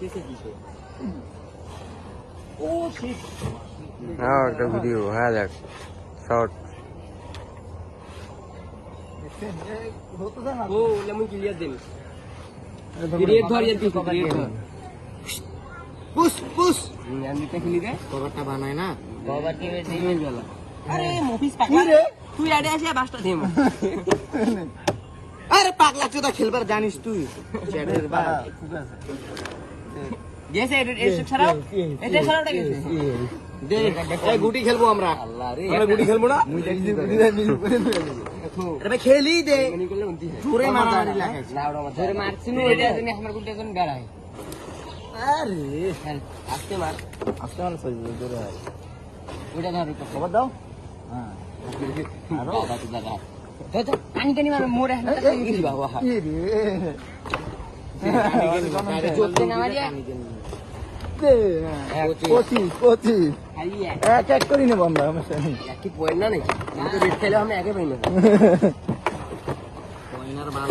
कैसे पीछे oh shit हाँ একটা ভিডিও হ্যাঁ দেখ শর্ট वो लेमन क्लियर दे ग्रेट धर यार पीछे ग्रेट पुश पुश यार नीचे खेली गए কভারটা বানায় না बाबा के टीम वाला अरे मोफिस पागल रे तू याडे আসে বাসটা থেম আরে পাগলা চোদা খেলবার জানিস তুই চ্যাটের বা जैसे এসব ছাড়াও এটা ছাড়াওটা গেছে দে এই গুটি খেলবো আমরা আল্লাহ রে আমরা গুটি খেলবো না মুই দেখি গুটি দে নি করে আরে ভাই খেলি দে মনি করলে উন্তি জোরে মারামারি লাগাইছে লাউড়া মত জোরে মারছিনু এটা জানি আমার গুটি জন গাড়াই আরে খেল আস্তে মার আজকে মানে সই জোরে হয় ওটা ধর খবর দাও হ্যাঁ আরো বাবা তো দাদা তো তো পানি কেনি মার মোরে হাতে গিরি বাবা কি রে আরে জোতে না মারিয়া দে 25 খাইয়া এক এক করে নেব আমরা সমস্যা নেই কি পয়েন্ট না নাকি আমি তো রেড খেলে আমি আগে পাই না পয়নার বাল